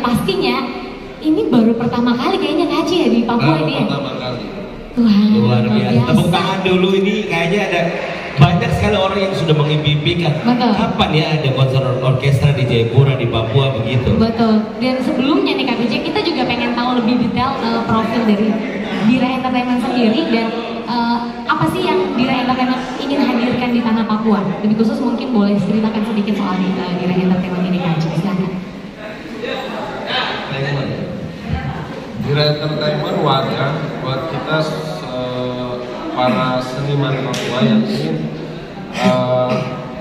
pastinya ini baru pertama kali kayaknya ngaji ya di Papua ini. Pertama kali. Wah, luar biasa. Tepuk tangan dulu, ini kayaknya ada banyak sekali orang yang sudah mengimpikan. Kapan ya ada konser orkestra di Jayapura, di Papua begitu. Betul. Dan sebelumnya nih Kak BJ, kita juga pengen tahu lebih detail profil dari Dira Entertainment sendiri dan apa sih yang Dira Entertainment ingin hadirkan di tanah Papua. Lebih khusus mungkin boleh ceritakan sedikit soal Dira Entertainment ini Kak BJ, silakan. Dira Entertainment wadah buat kita para seniman Papua yang ingin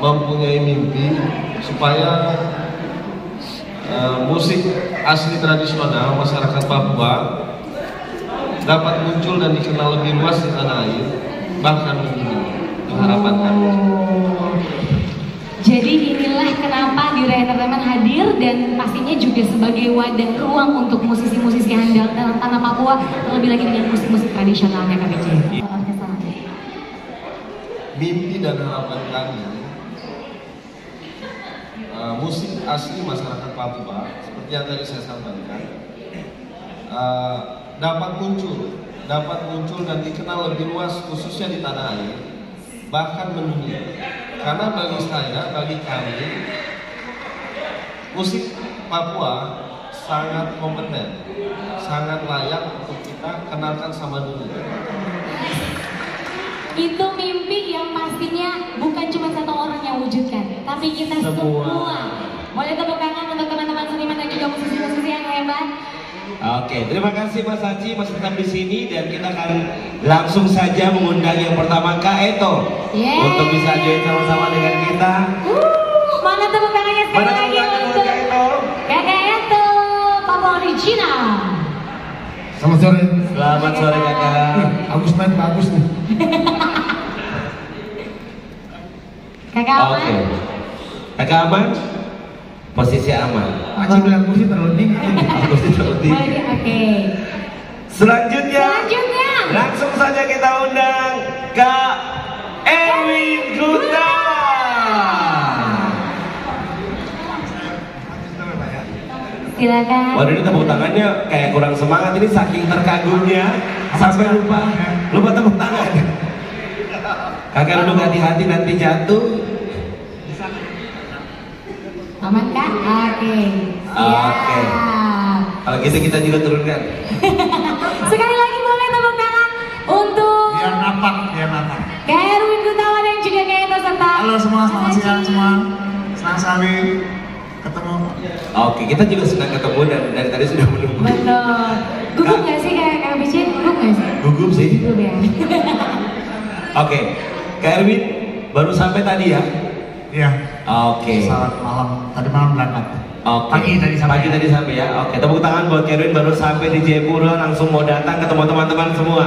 mempunyai mimpi supaya musik asli tradisional masyarakat Papua dapat muncul dan dikenal lebih luas di tanah air, bahkan mendunia. Harapan kami. Jadi inilah kenapa Dira Entertainment hadir dan pastinya juga sebagai wadah ruang untuk musisi-musisi handal dalam tanah Papua, terlebih lagi dengan musik-musik tradisionalnya Kak BJ. Mimpi dan harapan kami, musik asli masyarakat Papua seperti yang tadi saya sampaikan dapat muncul dan dikenal lebih luas khususnya di tanah air, bahkan mendunia. Karena bagi kami musik Papua sangat kompeten, sangat layak untuk kita kenalkan sama dunia. Itu mimpi yang pastinya bukan cuma satu orang yang wujudkan, tapi kita semua. Boleh tepuk tangan untuk teman-teman seniman dan juga musisi-musisi yang hebat. Oke, terima kasih Mas Haji masih tetap di sini dan kita akan langsung saja mengundang yang pertama Kak Eto untuk bisa join sama-sama dengan kita. Mana tepuk tangannya sekali lagi untuk Kak Eto, Papua Original. Selamat sore. Selamat sore Kakak. Agus main bagus nih. Kakak aman? Oke. Kakak aman? Posisi aman. Aci bilang kursi terlalu tinggi. Kursi terlalu tinggi. Oke. Selanjutnya, langsung saja kita undang Kak Erwin Gunawan. Silakan. Waduh, ini tepuk tangannya kayak kurang semangat, ini saking terkagumnya sampai lupa tepuk tangan. Kakak duduk hati-hati nanti jatuh. Aman Kak? Oke. Oke. Kalau gitu kita juga turunkan. Sekali lagi boleh tepuk tangan untuk Biar napak. Kak Erwin Gunawan dan juga Kak Eto serta. Halo semua, selamat siang semua. Senang sekali ketemu. Oke, kita juga senang ketemu dan dari tadi sudah menunggu. Betul. Gugup nggak sih Kak BJ? Gugup nggak sih? Gugup sih. Gugup ya. Oke, Kak Erwin baru sampai tadi ya? Iya. Oke. Selamat malam. Tadi malam berangkat. Oke. Pagi tadi sampai ya. Oke, tepuk tangan buat Kak Erwin baru sampai di Jayapura, langsung mau datang ketemu teman-teman semua.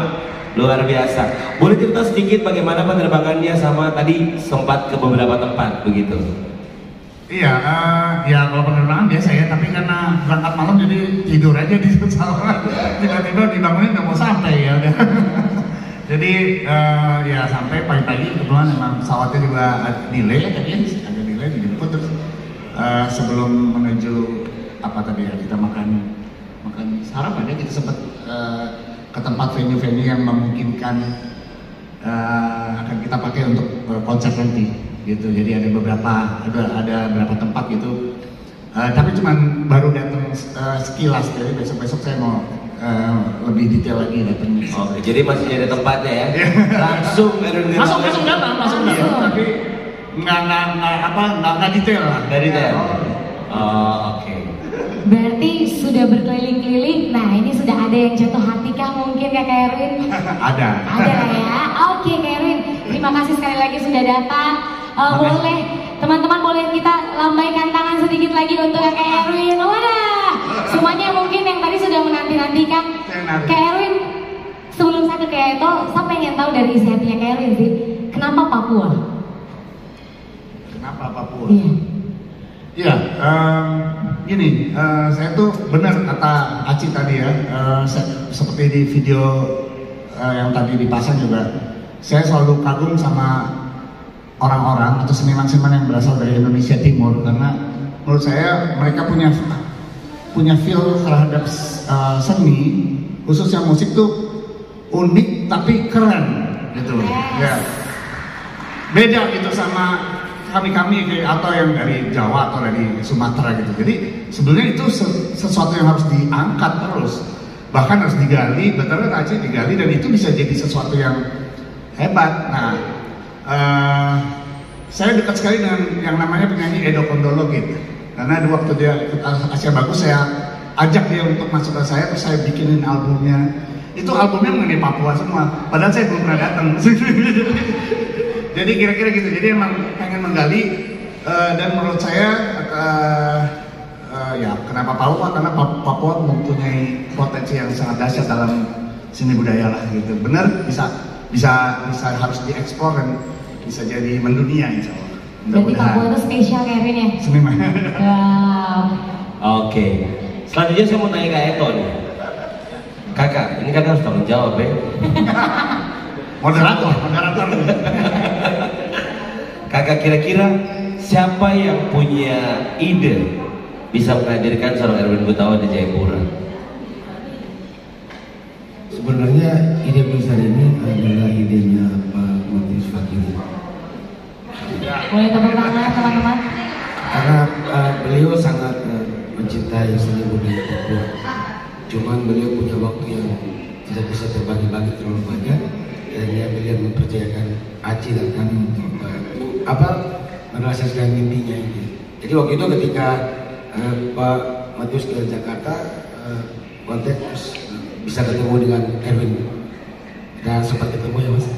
Luar biasa. Boleh cerita sedikit bagaimana penerbangannya sama tadi sempat ke beberapa tempat begitu? Iya, ya kalau penerbangan biasa ya, tapi karena berangkat malam jadi tidur aja di pesawat. Tiba-tiba dibangunin udah mau sampai ya udah. Jadi ya sampai pagi-pagi kebetulan memang pesawatnya juga delay tadi ya, ada delay dijemput terus sebelum menuju apa tadi ya, kita makan sarapan ya, kita sempat ke tempat venue-venue yang memungkinkan akan kita pakai untuk konser nanti gitu. Jadi ada beberapa tempat gitu, tapi cuman baru datang sekilas. Jadi besok saya mau lebih detail lagi datang. Oke, jadi masih ada tempatnya ya? Langsung datang, tapi nggak detail lah. Nggak detail. Oh, oke. Berarti sudah berkeliling-keliling. Nah, ini sudah ada yang jatuh hati kah mungkin Kak Erwin? Ada ya. Oke Kak Erwin, terima kasih sekali lagi sudah datang. Boleh teman-teman boleh kita lambaikan tangan sedikit lagi untuk Kak Erwin. Wah, semuanya mungkin yang tadi sudah menanti-nantikan. Kak Erwin, sebelum saya ke Kak Eto, saya pengen tahu dari isi hatinya Kak Erwin sih, kenapa Papua? Kenapa Papua? Iya. Iya, gini, saya tuh benar kata Aci tadi ya, seperti di video yang tadi dipasang juga, saya selalu kagum sama orang-orang atau seniman-seniman yang berasal dari Indonesia Timur, karena menurut saya mereka punya punya feel terhadap seni, khususnya musik tuh unik tapi keren gitu. Ya. Beda gitu sama kami atau yang dari Jawa atau dari Sumatera gitu. Jadi sebenarnya itu sesuatu yang harus diangkat terus, bahkan harus digali, betul kan Aceh, digali, dan itu bisa jadi sesuatu yang hebat. Nah, saya dekat sekali dengan yang namanya penyanyi Edo Kondolo gitu. Karena di waktu dia ikut Asia Bagus, saya ajak dia untuk masuk ke saya, terus saya bikinin albumnya. Itu albumnya mengenai Papua semua, padahal saya belum pernah datang. Jadi kira-kira gitu. Jadi emang pengen menggali, dan menurut saya ya kenapa Papua? Karena Papua mempunyai potensi yang sangat dahsyat dalam seni budaya lah gitu. Bener, bisa harus diekspor dan bisa jadi mendunia insya Allah. Berarti Papua itu spesial Kevin ya? Seniman. Wow. Oke. Selanjutnya saya mau tanya Kak Eto nih. Kakak, ini kakak harus tanggung jawab ya. Moderator. Kakak, kira-kira siapa yang punya ide bisa menghadirkan seorang Erwin Gutawa di Jayapura? Sebenarnya ide besar ini adalah idenya Pak Matius Fakiri. Boleh tepuk tangan teman-teman? Karena beliau sangat mencintai seni budaya Papua. Cuman beliau punya waktu yang tidak bisa terbagi-bagi terlalu banyak. Dan beliau mempercayakan Aci dan kami untuk merealisasikan mimpinya ini. Jadi waktu itu ketika Pak Matius ke Jakarta, kontak bisa ketemu dengan Erwin. Dan sempat ketemu ya Mas.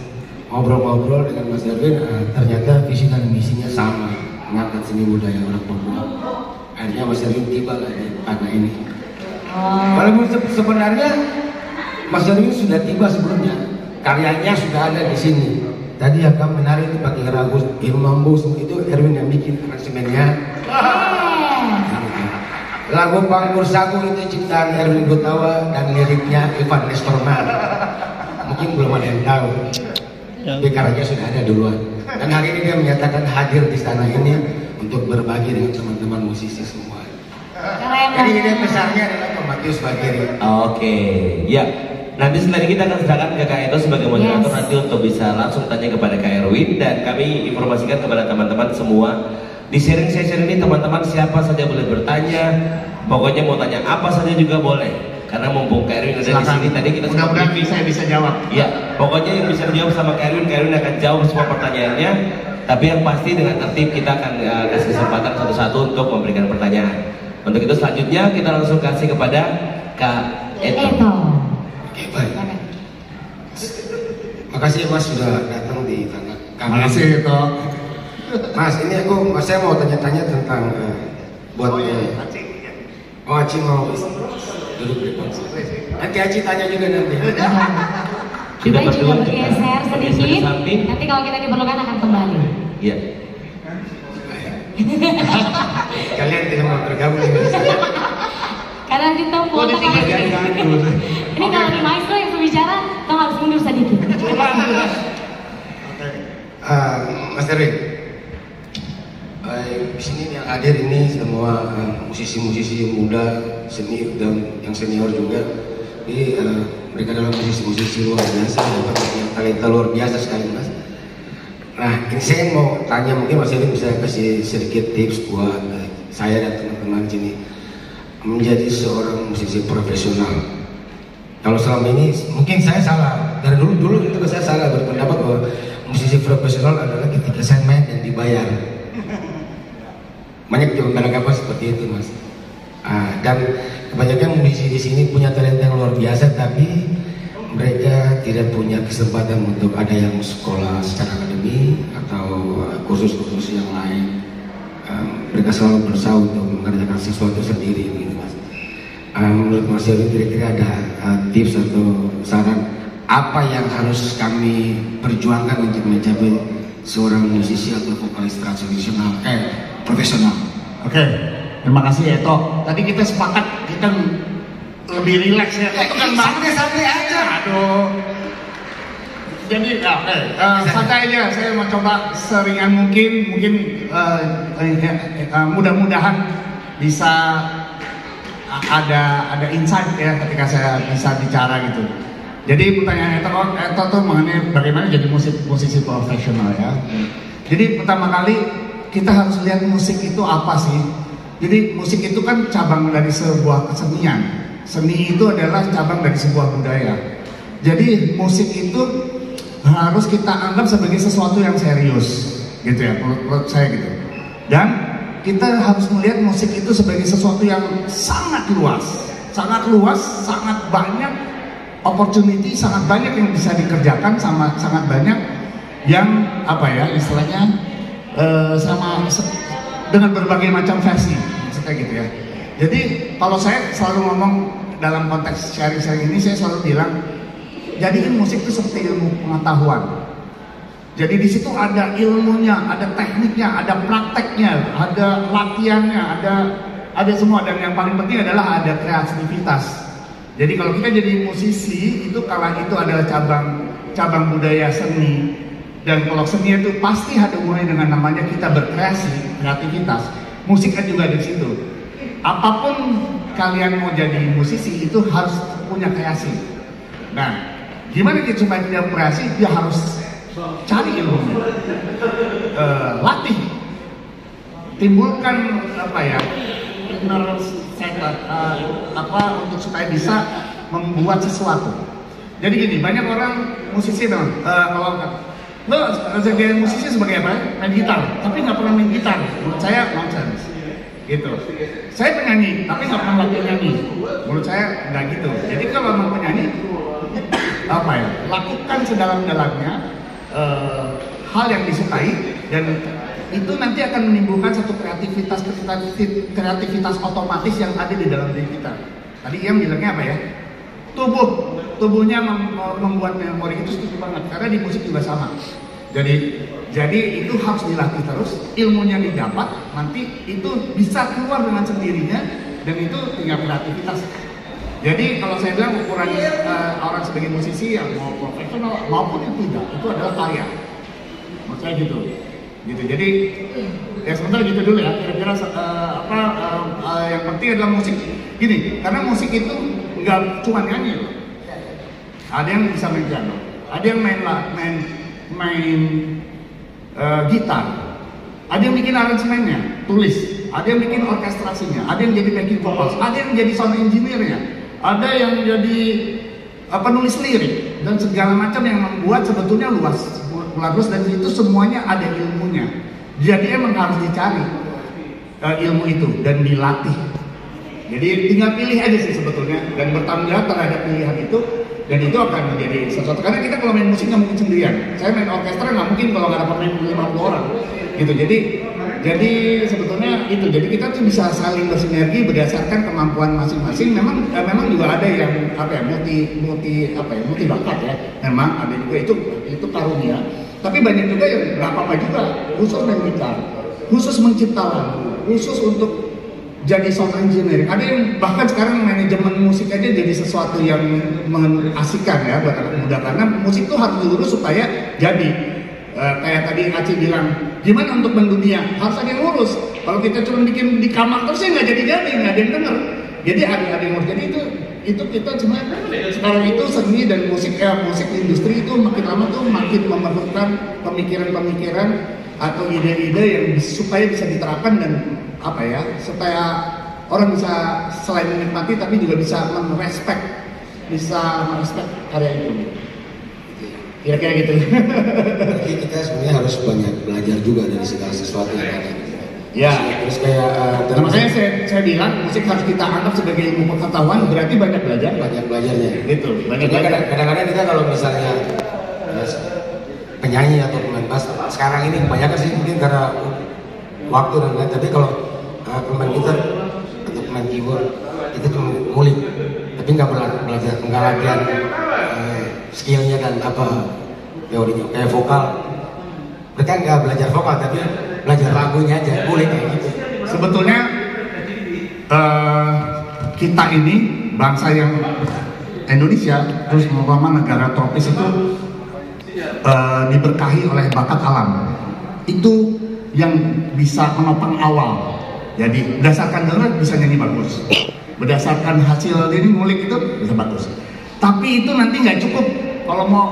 Ngobrol-ngobrol dengan Mas Erwin, ternyata visi dan misinya sama, mengangkat seni budaya orang Papua. Akhirnya Mas Erwin tiba di tanah ini. Walaupun sebenarnya Mas Erwin sudah tiba sebelumnya, karyanya sudah ada di sini. Tadi akan menarik itu pakai ragu Irmambo, itu Erwin yang bikin aransemennya. Lagu Panggur Sagu itu ciptaan Erwin Gutawa dan liriknya Ivan Nestorman. Mungkin belum ada yang tahu, tapi karyanya sudah ada duluan. Dan hari ini dia menyatakan hadir di sana ini untuk berbagi dengan teman-teman musisi semua. Jadi ide besarnya adalah Pak Matius Fakiri. Oke, ya. Nanti setelah ini kita akan serahkan ke Kak Edo sebagai moderator nanti untuk bisa langsung tanya kepada Kak Erwin, dan kami informasikan kepada teman-teman semua di sharing session ini, teman-teman siapa saja boleh bertanya, pokoknya mau tanya apa saja juga boleh, karena mumpung Kak Erwin ada di sini. Tadi kita mudah-mudahan saya bisa jawab. Ya, pokoknya yang bisa dijawab sama Kak Erwin akan jawab semua pertanyaannya. Tapi yang pasti dengan tertib kita akan kasih kesempatan satu-satu untuk memberikan pertanyaan. Untuk itu selanjutnya kita langsung kasih kepada Kak Eto. Oke, baik. Makasih Mas sudah datang di tanah kami. Makasih Eto. Mas, ini saya mau tanya-tanya tentang buat Aci mau duduk di depan. Nanti Aci tanya juga nanti. Kita juga bergeser sedikit. Nanti kalau kita diperlukan akan kembali. Iya. Kalian tidak mau bergabung dengan saya. Karena kita foto ini kalau di maestro yang berbicara, kamu harus mundur sedikit. Mas Erwin, di sini yang hadir ini semua musisi-musisi muda, seni dan yang senior juga. Jadi mereka adalah musisi-musisi luar biasa, dapat talenta luar biasa sekali Mas. Nah, ini saya mau tanya, mungkin Mas Erwin bisa kasih sedikit tips buat saya dan teman-teman sini menjadi seorang musisi profesional. Kalau selama ini mungkin saya salah, dari dulu itu saya salah berpendapat bahwa musisi profesional adalah ketika saya main dan dibayar. Banyak juga beranggapan seperti itu Mas. Dan kebanyakan musisi di sini punya talenta yang luar biasa, tapi mereka tidak punya kesempatan untuk ada yang sekolah secara akademi atau kursus-kursus yang lain. Mereka selalu berusaha untuk mengerjakan sesuatu sendiri, gitu Mas. Menurut Mas Erwin kira-kira ada tips atau saran apa yang harus kami perjuangkan untuk mencapai seorang musisi atau vokalis tradisional profesional? Oke, terima kasih Eto. Tadi kita sepakat kita lebih rileks ya. Kan santai aja. Aduh. Jadi ya, santai aja. Saya mau coba seringan mungkin mudah-mudahan bisa ada insight ya ketika saya bisa bicara gitu. Jadi pertanyaan Eto tuh mengenai bagaimana jadi musisi profesional ya. Jadi pertama kali kita harus lihat musik itu apa sih. Jadi musik itu kan cabang dari sebuah kesenian. Seni itu adalah cabang dari sebuah budaya. Jadi musik itu harus kita anggap sebagai sesuatu yang serius, gitu ya, menurut saya gitu. Dan kita harus melihat musik itu sebagai sesuatu yang sangat luas, sangat banyak opportunity, sangat banyak yang bisa dikerjakan, sangat banyak yang apa ya istilahnya dengan berbagai macam versi, maksudnya gitu ya. Jadi kalau saya selalu ngomong dalam konteks sharing ini, saya selalu bilang, jadiin musik itu seperti ilmu pengetahuan. Jadi di situ ada ilmunya, ada tekniknya, ada prakteknya, ada latihannya, ada semua. Dan yang paling penting adalah ada kreativitas. Jadi kalau kita jadi musisi, itu kalau itu adalah cabang budaya seni. Dan kalau seni itu pasti ada hubungannya dengan namanya kita berkreasi, kreativitas. Musik kan juga ada di situ. Apapun kalian mau jadi musisi itu harus punya kreasi. Nah, gimana kita supaya tidak kreasi? Dia harus cari ilmunya, latih, timbulkan apa ya, inner untuk supaya bisa membuat sesuatu. Jadi gini, banyak orang musisi kalau lo jadi musisi sebagai apa? Main gitar, tapi nggak pernah main gitar. Menurut saya nonsense. Gitu. Saya penyanyi, tapi nggak pernah latihan nyanyi. Menurut saya nggak gitu. Jadi kalau mau penyanyi, apa ya? Lakukan sedalam-dalamnya hal yang disukai, dan itu nanti akan menimbulkan satu kreativitas otomatis yang ada di dalam diri kita. Tadi Iam bilangnya apa ya? Tubuhnya membuat memori itu setuju banget, karena di musik juga sama. Jadi itu harus dilatih terus, ilmunya didapat, nanti itu bisa keluar dengan sendirinya, dan itu tinggal kreativitas. Jadi kalau saya bilang ukuran orang sebagai musisi yang mau profesional maupun yang tidak, itu adalah karya. Menurut saya gitu. Jadi ya sebentar gitu dulu ya. Kira-kira yang penting adalah musik. Gini, karena musik itu nggak cuma nyanyi loh. Ada yang bisa main piano, ada yang main gitar, ada yang bikin aransemennya, tulis, ada yang bikin orkestrasinya, ada yang jadi backing vocals, ada yang jadi sound engineer-nya, ada yang jadi penulis lirik, dan segala macam yang membuat sebetulnya luas, dan itu semuanya ada ilmunya. Jadi emang harus dicari ilmu itu dan dilatih. Jadi tinggal pilih aja sih sebetulnya, dan bertanggung jawab terhadap pilihan itu, dan itu akan menjadi sesuatu. Karena kita kalau main musik nggak mungkin sendirian. Saya main orkestra nggak mungkin kalau nggak ada pemain 50 orang, gitu. Jadi sebetulnya itu. Jadi kita tuh bisa saling bersinergi berdasarkan kemampuan masing-masing. Memang juga ada yang multi bakat ya. Memang ada juga itu karunia. Tapi banyak juga yang nggak apa-apa juga, khusus main gitar, khusus mencipta lagu, khusus untuk jadi sound engineer. Ada yang bahkan sekarang manajemen musik aja jadi sesuatu yang mengasihkan ya buat anak muda, karena musik itu harus dilurus supaya jadi. Kayak tadi Aci bilang, gimana untuk mendunia? Harus ada yang ngurus. Kalau kita cuma bikin di kamar terus ya nggak jadi, nggak ada yang denger. Jadi ada yang ngurus. Jadi itu kita cuma sekarang itu seni dan musik industri itu makin lama tuh makin memerlukan pemikiran-pemikiran atau ide-ide yang supaya bisa diterapkan, dan apa ya, supaya orang bisa selain menikmati tapi juga bisa merespek karya itu. Kira-kira gitu. Jadi kita sebenarnya harus banyak belajar juga dari segala sesuatu yang ada. Ya. Terus kayak makanya saya bilang musik harus kita anggap sebagai ilmu pengetahuan, berarti banyak belajar. Banyak belajarnya. Gitu. Banyak belajar. Kadang-kadang kita kalau misalnya penyanyi atau pemain bass sekarang ini kebanyakan sih mungkin karena waktu dan lain. Tapi kalau pemain gitar atau pemain keyboard itu cuma ngulik, tapi nggak belajar, nggak latihan skillnya dan apa teorinya kayak vokal. Mereka nggak belajar vokal tapi belajar lagunya aja, ngulik kayak gitu. Sebetulnya kita ini bangsa yang Indonesia, terus umpama negara tropis itu diberkahi oleh bakat alam. Itu yang bisa menopang awal. Jadi berdasarkan dengar bisa nyanyi bagus, berdasarkan hasil ini ngulik itu bisa bagus. Tapi itu nanti nggak cukup kalau mau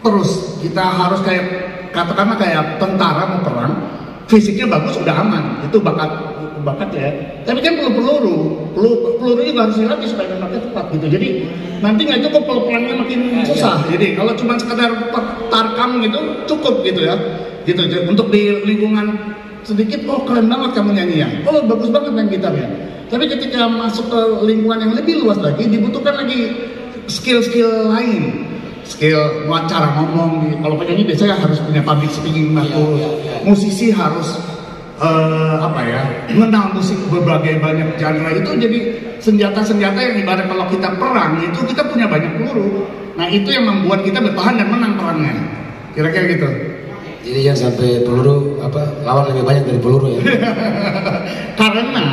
terus. Kita harus kayak katakanlah kayak tentara mau perang, fisiknya bagus udah aman, itu bakat ya. Tapi kan perlu peluru juga harus dilatih supaya nembaknya tepat gitu. Jadi nanti nggak cukup kalau perangnya makin susah. Jadi kalau cuma sekadar tarkam gitu cukup gitu ya. Gitu untuk di lingkungan sedikit, oh keren banget kamu nyanyi ya, oh bagus banget main gitar ya. Tapi ketika masuk ke lingkungan yang lebih luas lagi, dibutuhkan lagi skill-skill lain, skill cara ngomong. Kalau penyanyi biasanya harus punya public speaking bagus, musisi harus mengenal musik berbagai banyak genre. Itu jadi senjata-senjata yang ibarat kalau kita perang itu kita punya banyak peluru. Nah itu yang membuat kita bertahan dan menang perangnya. Kira-kira gitu. Jadi yang sampai peluru lawan lebih banyak dari peluru ya. Karena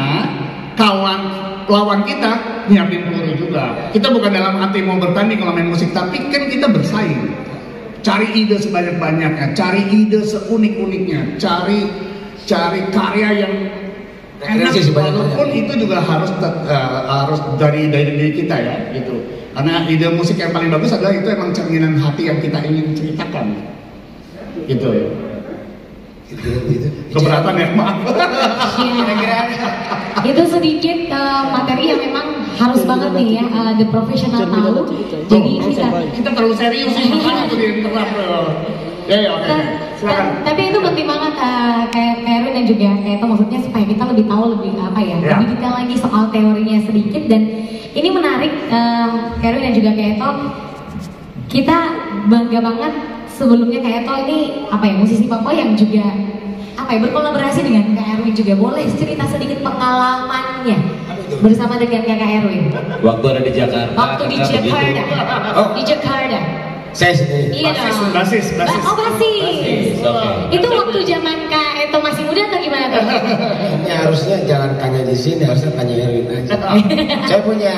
lawan kita nyiapin peluru juga. Kita bukan dalam arti mau bertanding kalau main musik, tapi kan kita bersaing. Cari ide sebanyak-banyaknya, cari ide seunik-uniknya, cari karya yang enak, walaupun itu juga harus dari diri kita ya gitu. Karena ide musik yang paling bagus adalah itu emang cerminan hati yang kita ingin ceritakan. Gitu ya. Keberatan ya, maaf. Itu sedikit materi yang memang harus banget nih ya, the professional tahu. Jadi kita terlalu serius sih, makanya tuh diinterrupt. Ya, oke. Silakan. Tapi itu penting banget kayak Erwin dan juga kayak itu, maksudnya supaya kita lebih tahu lebih lebih detail lagi soal teorinya sedikit. Dan ini menarik, Erwin dan juga kayak itu, kita bangga banget. Sebelumnya Kak Eto ini musisi Papua yang juga berkolaborasi dengan Kak Erwin juga. Boleh cerita sedikit pengalamannya bersama dengan Kak Erwin waktu ada di Jakarta. Di Jakarta. Saya sendiri. Iya dong. Basis. Oh basis. Okay. Itu waktu zaman Kak Eto masih muda atau gimana tuh? Ya harusnya jangan tanya di sini, harusnya tanya Erwin aja. Saya punya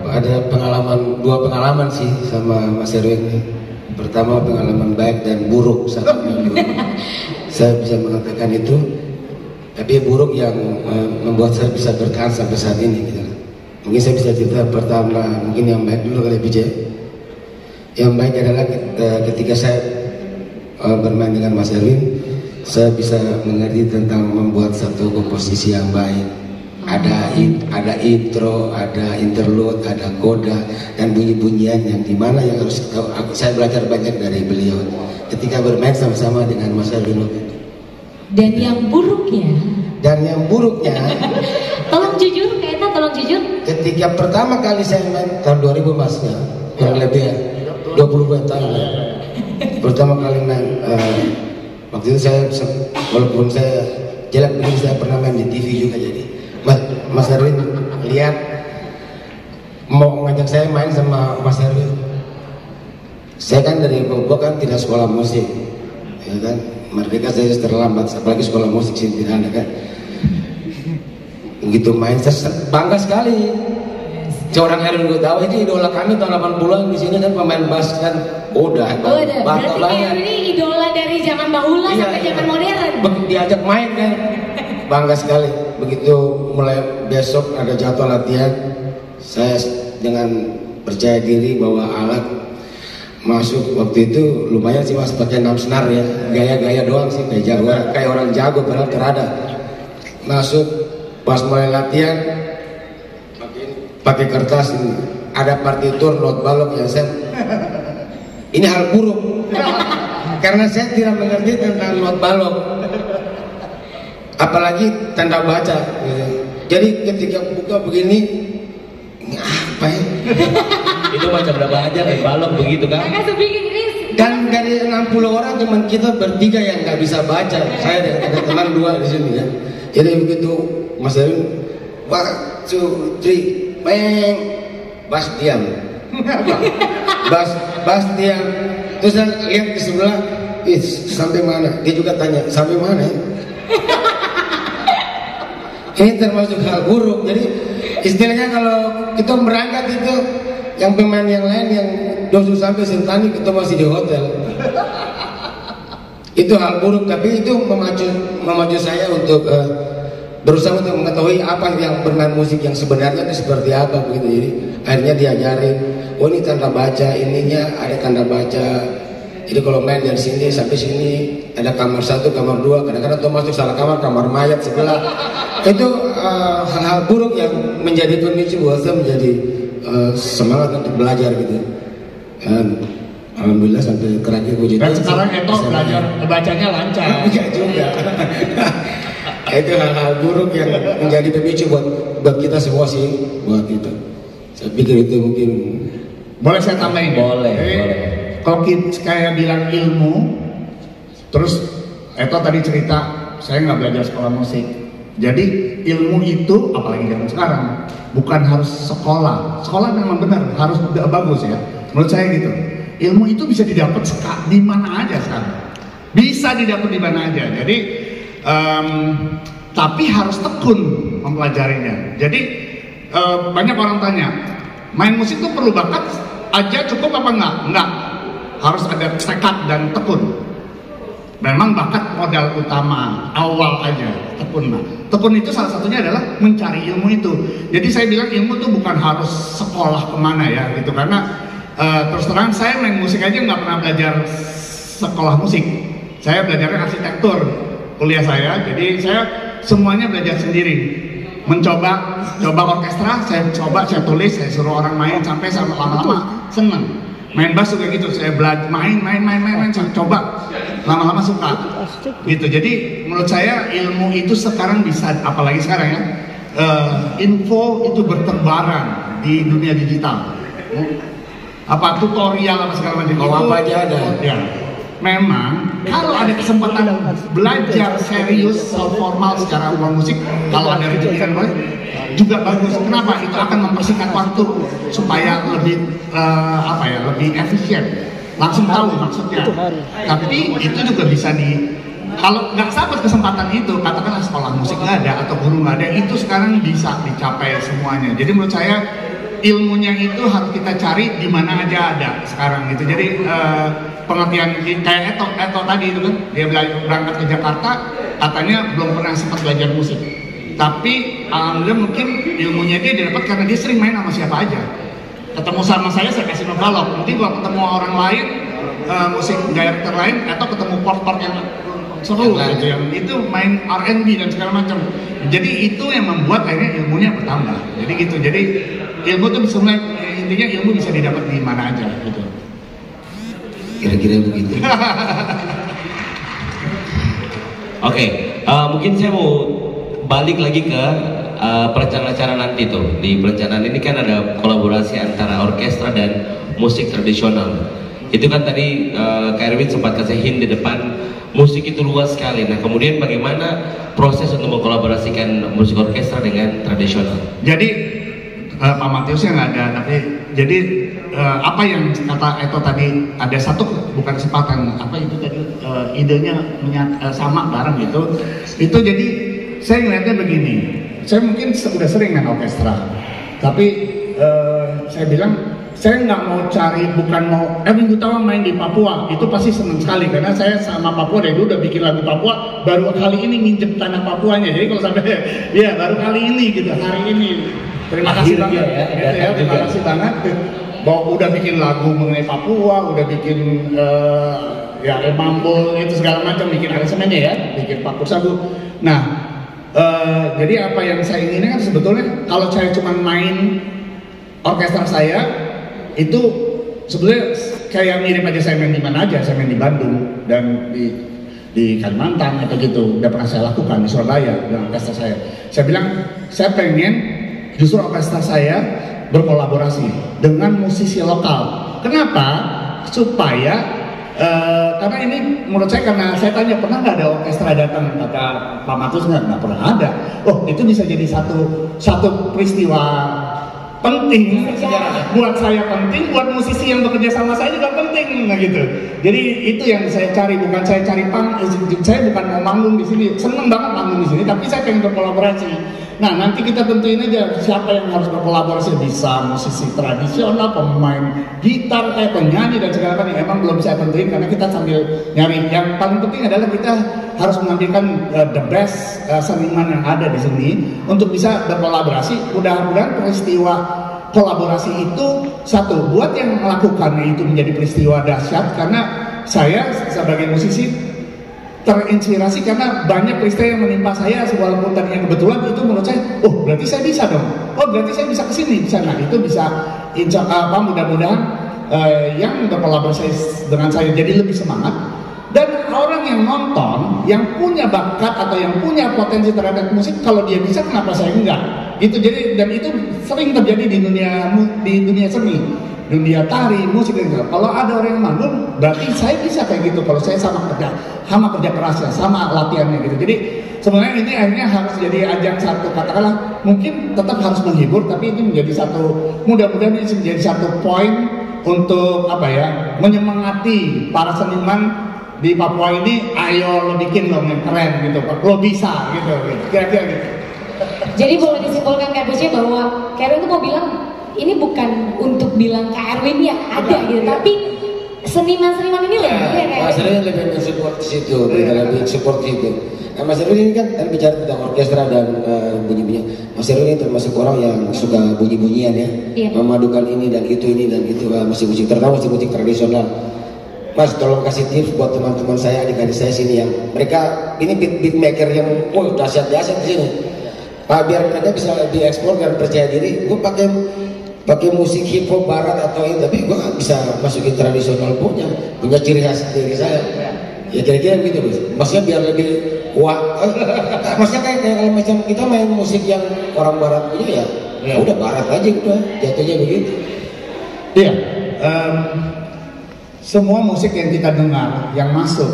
ada dua pengalaman sih sama Mas Erwin. Pertama pengalaman baik dan buruk, saya bisa mengatakan itu. Tapi buruk yang membuat saya bisa bertahan sampai saat ini gitu. Mungkin saya bisa cerita pertama, mungkin yang baik dulu kali BJ. Yang baik adalah ketika saya bermain dengan Mas Erwin, saya bisa mengerti tentang membuat satu komposisi yang baik. Ada intro, ada interlude, ada koda, dan bunyi-bunyian yang dimana yang harus saya belajar banyak dari beliau ketika bermain sama-sama dengan Mas Erwin. Dan yang buruknya tolong jujur, kayaknya tolong jujur. Ketika pertama kali saya main tahun 2000 Mas ya, kurang lebih ya 20 tahun ya. Pertama kali main waktu itu saya, walaupun saya jelek begini, saya pernah main di TV juga. Jadi Mas Erwin lihat mau ngajak saya main sama Mas Erwin. Saya kan dari Papua kan tidak sekolah musik, ya kan. Merdeka saya terlambat, apalagi sekolah musik sih tidak ada kan. Begitu main saya bangga sekali. Seorang Erwin gue tahu itu idola kami tahun 80-an di sini kan, pemain bass kan udah berarti Erwin ini idola dari zaman bahula sampai zaman modern. Diajak main kan, bangga sekali. Begitu mulai besok ada jadwal latihan, saya dengan percaya diri bawa alat masuk. Waktu itu lumayan sih Mas, pakai 6 senar ya, gaya-gaya doang sih, kayak orang jago padahal terada. Masuk pas mulai latihan pakai kertas ini, ada partitur not balok yang saya ini hal buruk karena saya tidak mengerti tentang not balok, apalagi tanda baca. Jadi ketika buka begini, ini apa ya? Itu macam berapa aja kayak balok begitu kan? Dan dari 60 orang cuma kita bertiga yang nggak bisa baca. Saya ada teman 2 di sini ya. Jadi begitu Mas Erwin 1, 2, 3, bang, Bas diam. Bas diam. Terus saya lihat di sebelah, sampai mana? Dia juga tanya, sampai mana ya? Ini termasuk hal buruk. Jadi istilahnya kalau kita berangkat itu, yang pemain yang lain yang dosu sampai Sentani kita masih di hotel. Itu hal buruk, tapi itu memacu saya untuk berusaha untuk mengetahui apa yang bermain musik yang sebenarnya itu seperti apa begitu. Jadi akhirnya diajarin, oh ini tanda baca, ininya ada tanda baca. Jadi kalau main dari sini sampai sini ada kamar 1, kamar 2, kadang-kadang tuh masuk salah kamar mayat sebelah. Itu hal-hal buruk yang menjadi pemicu buat saya menjadi semangat untuk belajar gitu. Alhamdulillah sampai terakhir puji Dan Tuhan. sekarang Eto belajar bacanya lancar. Enggak juga. Itu hal-hal buruk yang menjadi pemicu buat kita semua sih, buat kita. Saya pikir itu mungkin. Boleh saya tambahin? Boleh, Jadi, boleh. Kalau kayak bilang ilmu, terus Eto tadi cerita saya nggak belajar sekolah musik. Jadi ilmu itu, apalagi zaman sekarang, bukan harus sekolah. Sekolah memang benar harus bagus ya. Menurut saya gitu. Ilmu itu bisa didapat di mana aja sekarang. Bisa didapat di mana aja. Jadi tapi harus tekun mempelajarinya. Jadi banyak orang tanya, main musik itu perlu bakat aja cukup apa enggak? Enggak. Harus ada tekad dan tekun. Memang bakat modal utama awal aja, tekun. Nah, tekun itu salah satunya adalah mencari ilmu itu. Jadi saya bilang ilmu itu bukan harus sekolah kemana ya gitu, karena terus terang saya main musik aja nggak pernah belajar sekolah musik. Saya belajarnya arsitektur kuliah saya, jadi saya semuanya belajar sendiri. Mencoba orkestra, saya tulis, saya suruh orang main sampai lama-lama seneng. Main bass juga gitu, saya belajar main, saya coba, lama-lama suka. Gitu. Jadi menurut saya ilmu itu sekarang bisa, apalagi sekarang ya, info itu berterbaran di dunia digital. Apa tutorial apa segala macam itu apa aja ada. Ya. Memang kalau ada kesempatan belajar serius formal secara musik, kalau ada rezeki kan juga bagus. Kenapa? Itu akan mempersingkat waktu supaya lebih lebih efisien. Langsung tahu maksudnya. Tapi itu juga bisa kalau nggak dapat kesempatan itu, katakanlah sekolah musik nggak ada atau guru nggak ada, itu sekarang bisa dicapai semuanya. Jadi menurut saya ilmunya itu harus kita cari di mana aja ada sekarang gitu. Jadi pengertian kayak Eto tadi itu kan, dia berangkat ke Jakarta, katanya belum pernah sempat belajar musik. Tapi alhamdulillah mungkin ilmunya dia didapat karena dia sering main sama siapa aja. Ketemu sama saya kasih novelok. Nanti kalau ketemu orang lain, musik director lain, atau ketemu port yang seru gitu, yang itu main R&B dan segala macam. Jadi itu yang membuat akhirnya ilmunya bertambah. Jadi gitu. Jadi ilmu itu bisa intinya ilmu bisa didapat di mana aja gitu. Kira-kira begitu. Oke, mungkin saya mau balik lagi ke perencanaan acara nanti tuh. Di perencanaan ini kan ada kolaborasi antara orkestra dan musik tradisional. Itu kan tadi Kak Erwin sempat kasih hint di depan, musik itu luas sekali. Nah kemudian bagaimana proses untuk mengkolaborasikan musik orkestra dengan tradisional? Jadi Pak Matius yang nggak ada, tapi jadi apa yang kata Eto tadi, ada satu bukan kesempatan, apa itu tadi idenya sama bareng gitu. Itu jadi saya ngeliatnya begini, saya mungkin sudah sering main orkestra, tapi saya bilang saya nggak mau cari, bukan mau Erwin Gutawa main di Papua, itu pasti senang sekali karena saya sama Papua dari dulu udah bikin lagu Papua, baru kali ini nginjek tanah Papuanya. Jadi kalau sampai ya baru kali ini gitu, hari ini. Terima kasih banget ya, terima kasih banget. Bahwa udah bikin lagu mengenai Papua, udah bikin ya Mambol itu segala macam, bikin aransemennya ya, bikin Pakur Sabu. Nah, jadi apa yang saya inginkan kan sebetulnya kalau saya cuma main orkestra saya itu sebetulnya kayak mirip aja saya main di mana aja, saya main di Bandung dan di Kalimantan atau gitu, udah pernah saya lakukan di Surabaya dengan orkestra saya. Saya bilang saya pengen justru orkestra saya berkolaborasi dengan musisi lokal. Kenapa? Supaya karena ini menurut saya, karena saya tanya pernah nggak ada orkestra datang, kata Pak Matus nggak pernah ada. Oh itu bisa jadi satu peristiwa penting buat saya, penting buat musisi yang bekerja sama saya juga penting, nah gitu. Jadi itu yang saya cari, bukan saya cari saya bukan mau manggung di sini, seneng banget manggung di sini, tapi saya pengen berkolaborasi. Nah, nanti kita tentuin aja siapa yang harus berkolaborasi, bisa musisi tradisional, pemain gitar, penyanyi dan segala macam. Emang belum saya tentuin karena kita sambil nyari. Yang paling penting adalah kita harus mengambilkan the best seniman yang ada di sini untuk bisa berkolaborasi. Mudah-mudahan peristiwa kolaborasi itu satu, buat yang melakukannya itu menjadi peristiwa dahsyat, karena saya sebagai musisi terinspirasi karena banyak peristiwa yang menimpa saya, walaupun tadinya kebetulan, itu menurut saya, oh berarti saya bisa dong, oh berarti saya bisa kesini, bisa. Nah itu bisa, mudah-mudahan yang berkolaborasi dengan saya jadi lebih semangat, dan orang yang nonton, yang punya bakat atau yang punya potensi terhadap musik, kalau dia bisa kenapa saya enggak? Gitu. Jadi, dan itu sering terjadi di dunia seni, dunia tari, musik gitu. Kalau ada orang yang manggung, berarti saya bisa kayak gitu. Kalau saya sama kerja kerasnya, sama latihannya gitu. Jadi sebenarnya ini akhirnya harus jadi ajang satu, katakanlah mungkin tetap harus menghibur, tapi ini menjadi satu, mudah-mudahan ini menjadi satu poin untuk menyemangati para seniman di Papua ini. Ayo lo bikin lo yang keren gitu, lo bisa gitu. Kira-kira gitu. Jadi boleh disimpulkan Kak Erwin bahwa Kak Erwin itu mau bilang ini bukan untuk bilang Kak Erwin ya ada gitu, tapi seniman-seniman ini loh ya Kak Mas Erwin lebih mensupport di situ, lebih support itu. Nah, Mas Erwin ini kan bicara tentang orkestra dan bunyi-bunyian. Mas Erwin ini termasuk orang yang suka bunyi-bunyian ya, memadukan ini dan itu musik-musik, terutama musik tradisional. Mas, tolong kasih tips buat teman-teman saya, adik-adik saya sini yang mereka ini beat maker yang dahsyat-dahsyat di sini. Biar mereka bisa diekspor dan percaya diri. Gue pakai musik hip hop barat atau ini, tapi gue bisa masukin tradisional punya ciri khas diri saya. Ya kira-kira begitu Mas. Maksudnya biar lebih wah. Maksudnya kayak macam kita main musik yang orang barat punya ya udah barat aja udah jatuhnya begitu. Iya. Semua musik yang kita dengar, yang masuk,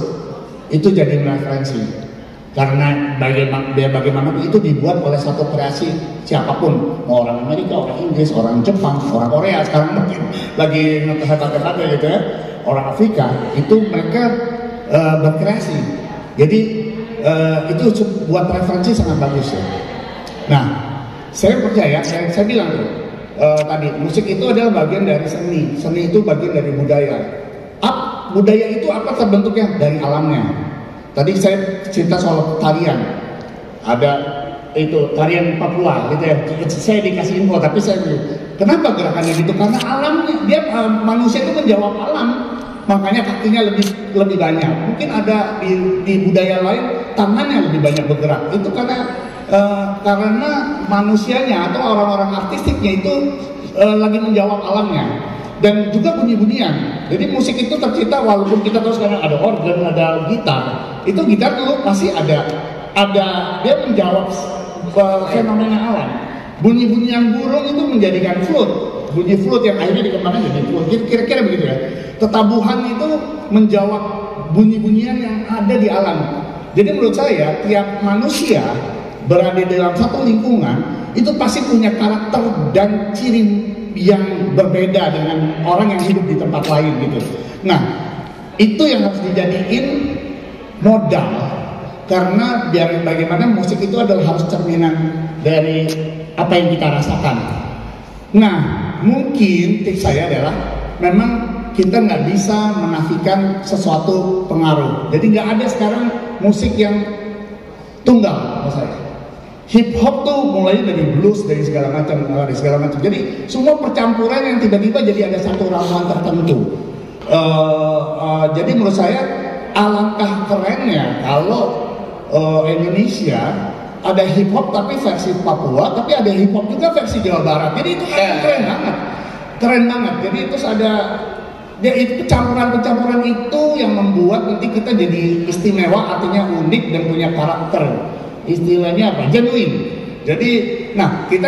itu jadi referensi. Karena bagaimana itu dibuat oleh satu kreasi siapapun, mau orang Amerika, orang Inggris, orang Jepang, orang Korea, sekarang mungkin lagi ngetes-ngetes gitu ya, orang Afrika, itu mereka berkreasi. Jadi itu buat referensi sangat bagus ya. Nah, saya percaya, saya bilang tuh tadi, musik itu adalah bagian dari seni. Seni itu bagian dari budaya. Budaya itu apa terbentuknya? Dari alamnya. Tadi saya cerita soal tarian. Ada itu tarian Papua gitu ya. Saya dikasih info, tapi saya kenapa gerakannya gitu? Karena alamnya, dia manusia itu menjawab alam. Makanya kakinya lebih banyak. Mungkin ada di budaya lain tangannya lebih banyak bergerak. Itu karena manusianya atau orang-orang artistiknya itu lagi menjawab alamnya. Dan juga bunyi-bunyian. Jadi musik itu tercipta walaupun kita tahu sekarang ada organ, ada gitar. Itu gitar dulu masih ada dia menjawab fenomena alam. Bunyi-bunyian burung itu menjadikan flute. Bunyi flute yang akhirnya dikembangkan jadi flute. Kira-kira begitu ya. Tetabuhan itu menjawab bunyi-bunyian yang ada di alam. Jadi menurut saya tiap manusia berada dalam satu lingkungan itu pasti punya karakter dan ciri yang berbeda dengan orang yang hidup di tempat lain gitu. Nah, itu yang harus dijadiin modal, karena biar bagaimana musik itu adalah harus cerminan dari apa yang kita rasakan. Nah, mungkin tips saya adalah memang kita nggak bisa menafikan sesuatu pengaruh. Jadi nggak ada sekarang musik yang tunggal menurut saya. Hip hop tuh mulai dari blues, dari segala macam. Jadi semua percampuran yang tiba-tiba jadi ada satu ramuan tertentu. Jadi menurut saya alangkah kerennya kalau Indonesia ada hip hop tapi versi Papua, tapi ada hip hop juga versi Jawa Barat. Jadi itu keren banget. Jadi terus ada itu campuran itu yang membuat nanti kita jadi istimewa, artinya unik dan punya karakter. Istilahnya apa? Genuine. Jadi, nah kita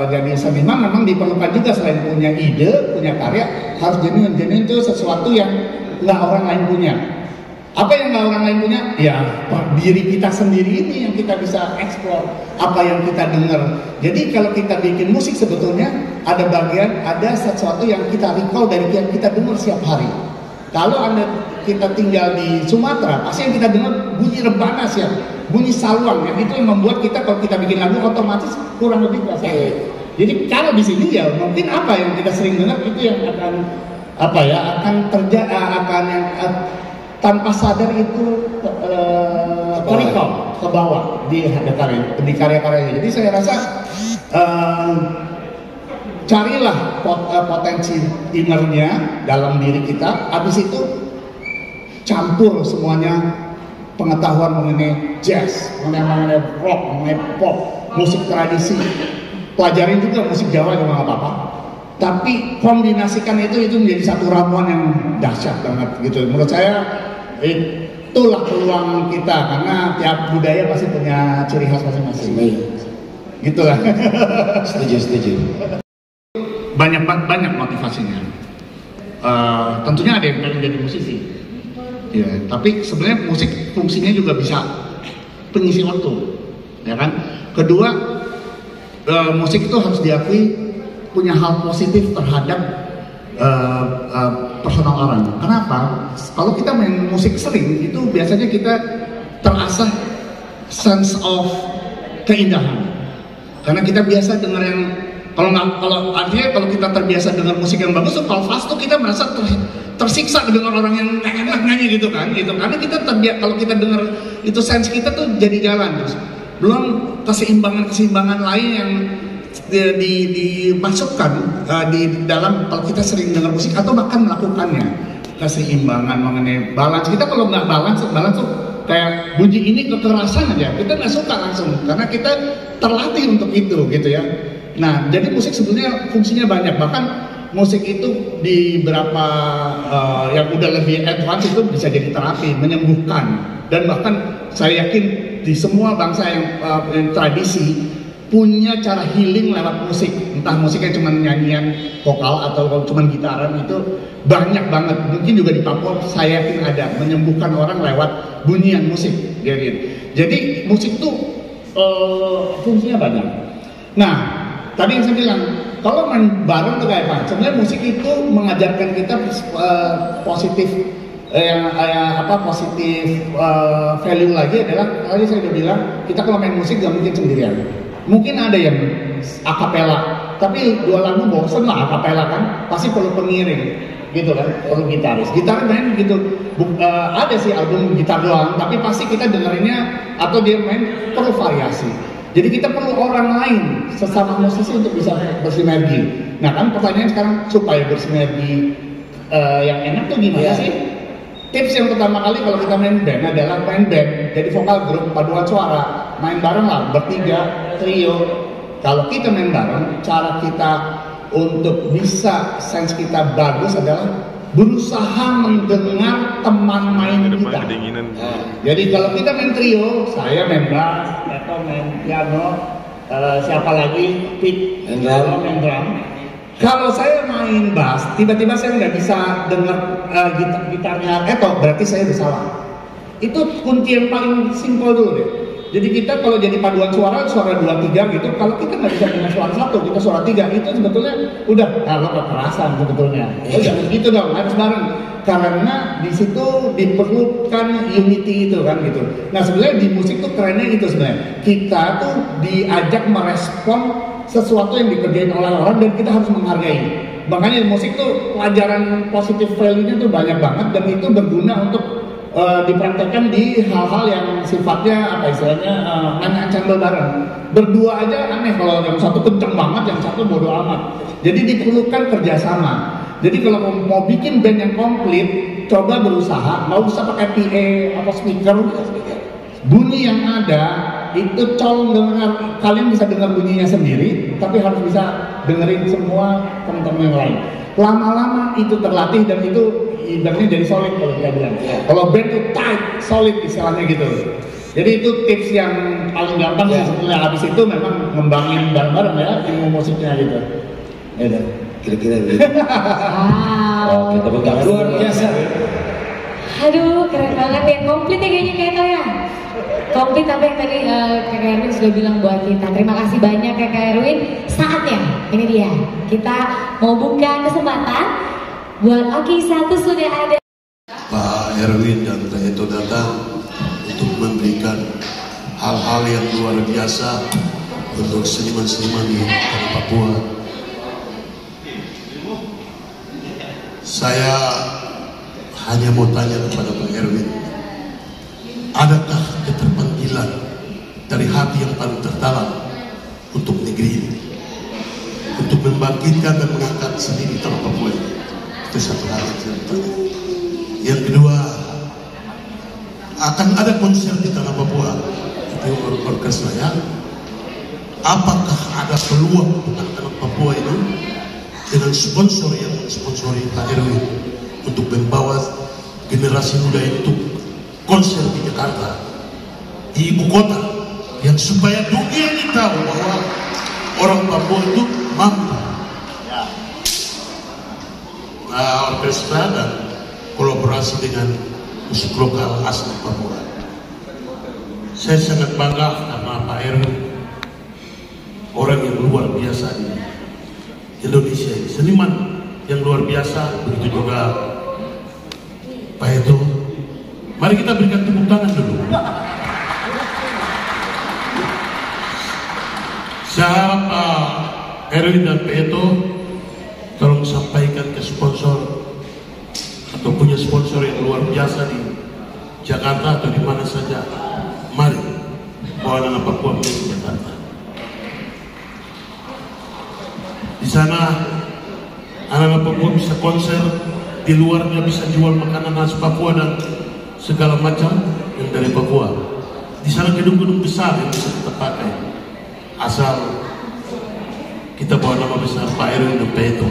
jadi seniman memang diperlukan juga selain punya ide, punya karya, harus genuine. Genuine itu sesuatu yang nggak orang lain punya. Apa yang nggak orang lain punya? Ya diri kita sendiri ini yang kita bisa eksplor. Apa yang kita dengar. Jadi kalau kita bikin musik sebetulnya ada sesuatu yang kita recall dari yang kita dengar setiap hari. Kalau kita tinggal di Sumatera, pasti yang kita dengar bunyi rebana ya. bunyi saluang yang itu yang membuat kita kalau kita bikin lagu otomatis kurang lebih berasa. Jadi kalau di sini ya mungkin apa yang kita sering dengar itu yang akan akan terjadi akan yang tanpa sadar itu ke bawah di karya-karyanya. Jadi saya rasa carilah potensi innernya dalam diri kita, habis itu campur semuanya pengetahuan mengenai jazz, mengenai rock, mengenai pop, musik tradisi. Pelajarin juga musik Jawa juga nggak apa-apa. Tapi kombinasikan itu menjadi satu ramuan yang dahsyat banget gitu. Menurut saya itulah peluang kita karena tiap budaya pasti punya ciri khas masing-masing. Gitulah. Setuju. Banyak motivasinya. Tentunya ada yang pengen jadi musisi. Ya, tapi sebenarnya musik fungsinya juga bisa pengisi waktu, ya kan? Kedua, musik itu harus diakui punya hal positif terhadap personal orang. Kenapa? Kalau kita main musik sering, itu biasanya kita terasah sense of keindahan. Karena kita biasa dengar yang artinya kalau kita terbiasa dengar musik yang bagus, tuh kalau fast tuh kita merasa tersiksa dengan orang yang enak nyanyi gitu kan, gitu. Karena kita kalau kita dengar itu sense kita tuh jadi jalan terus. Belum keseimbangan lain yang dimasukkan di dalam kalau kita sering dengar musik atau bahkan melakukannya. Keseimbangan mengenai balance. Kita kalau nggak balance tuh kayak bunyi ini kekerasan aja, kita nggak suka langsung karena kita terlatih untuk itu gitu ya. Nah, jadi musik sebenarnya fungsinya banyak, bahkan musik itu di beberapa yang udah lebih advance itu bisa jadi terapi, menyembuhkan, dan bahkan saya yakin di semua bangsa yang tradisi punya cara healing lewat musik, entah musiknya cuma nyanyian vokal atau cuma gitaran, itu banyak banget. Mungkin juga di Papua saya yakin ada menyembuhkan orang lewat bunyian musik. Jadi musik tuh fungsinya banyak. Nah, tadi yang saya bilang, kalau main bareng tuh kayak apa? Sebenarnya musik itu mengajarkan kita positif value lagi adalah tadi saya udah bilang kita kalau main musik gak mungkin sendirian. Mungkin ada yang akapela, tapi 2 lagu bosen lah akapela kan, pasti perlu pengiring gitu kan, perlu gitaris. Gitar main gitu, ada sih album gitar doang, tapi pasti kita dengerinnya atau dia main perlu variasi. Jadi kita perlu orang lain, sesama musisi untuk bisa bersinergi. Nah kan pertanyaan sekarang supaya bersinergi yang enak tuh gimana sih? Tips yang pertama kali kalau kita main band adalah main band, jadi vokal grup, paduan suara, main bareng lah, bertiga, trio. Kalau kita main bareng, cara kita untuk bisa sense kita bagus adalah berusaha mendengar teman main kita. Jadi kalau kita main trio, saya main bass, atau main piano, siapa lagi, Pete, main drum. Kalau saya main bass, tiba-tiba saya nggak bisa dengar gitarnya Eto, berarti saya udah salah. Itu kunci yang paling simpel dulu deh. Jadi kita kalau jadi paduan suara 2-3 gitu, kalau kita nggak bisa dengar suara 1, kita suara 3, itu sebetulnya udah kalau kekerasan sebetulnya. Jangan gitu dong, harus bareng. Karena di situ diperlukan unity itu kan gitu. Nah sebenarnya di musik tuh kerennya itu sebenarnya. Kita tuh diajak merespon sesuatu yang dikerjain oleh orang dan kita harus menghargai. Makanya musik tuh pelajaran positif value-nya tuh banyak banget dan itu berguna untuk dipraktekkan di hal-hal yang sifatnya apa istilahnya main ensemble bareng. Berdua aja aneh kalau yang satu kenceng banget, yang satu bodoh amat. Jadi diperlukan kerjasama. Jadi kalau mau bikin band yang komplit, coba berusaha, nggak usah pakai PA atau speaker. Bunyi yang ada itu colong dengar, kalian bisa dengar bunyinya sendiri, tapi harus bisa dengerin semua teman-teman yang lain. Lama-lama itu terlatih dan itu ibaratnya jadi solid kalau kita bilang. Kalau band itu tight, solid istilahnya gitu. Jadi itu tips yang paling gampang sih sebetulnya. Habis itu memang ngembangin bareng-bareng ya ilmu musiknya gitu. Ya kira-kira gitu. Wow. Oke, tepuk Luar biasa. Aduh, keren banget ya, komplit ya kayaknya kayak itu ya. Komplit apa yang tadi Kakak Erwin sudah bilang buat kita. Terima kasih banyak Kakak Erwin. Saatnya, ini dia, kita mau buka kesempatan buat Oki 1 sudah ada. Pak Erwin dan Teh Eto datang untuk memberikan hal-hal yang luar biasa untuk seniman-seniman di tanah Papua. Saya hanya mau tanya kepada Pak Erwin, adakah keterpanggilan dari hati yang paling terdalam untuk negeri ini, untuk membangkitkan dan mengangkat seni di tanah Papua ini? Itu satu hal yang saya tanya. Yang kedua, akan ada konser di tanah Papua, itu orkestra ya. Apakah ada peluang untuk anak Papua ini dengan sponsor yang mensponsori Pak Erwin untuk membawa generasi muda untuk konser di Jakarta, di ibu kota, yang supaya dunia ini tahu bahwa orang Papua itu mampu. Nah, orkestra dan kolaborasi dengan musik lokal asli Papua. Saya sangat bangga karena Pak Erwin orang yang luar biasa di Indonesia, seniman yang luar biasa. Begitu juga Pak Eto. Mari kita berikan tepuk tangan dulu. Saya harap Pak Erwin dan Pak Eto tolong sampaikan ke sponsor atau punya sponsor yang luar biasa di Jakarta atau di mana saja. Mari bawa anak Papua menuju Jakarta. Di sana anak-anak Papua bisa konser, di luarnya bisa jual makanan khas Papua dan segala macam yang dari Papua. Di sana gedung-gedung besar yang bisa kita pakai, asal kita bawa nama besar Pak Erwin dan Pak Eto.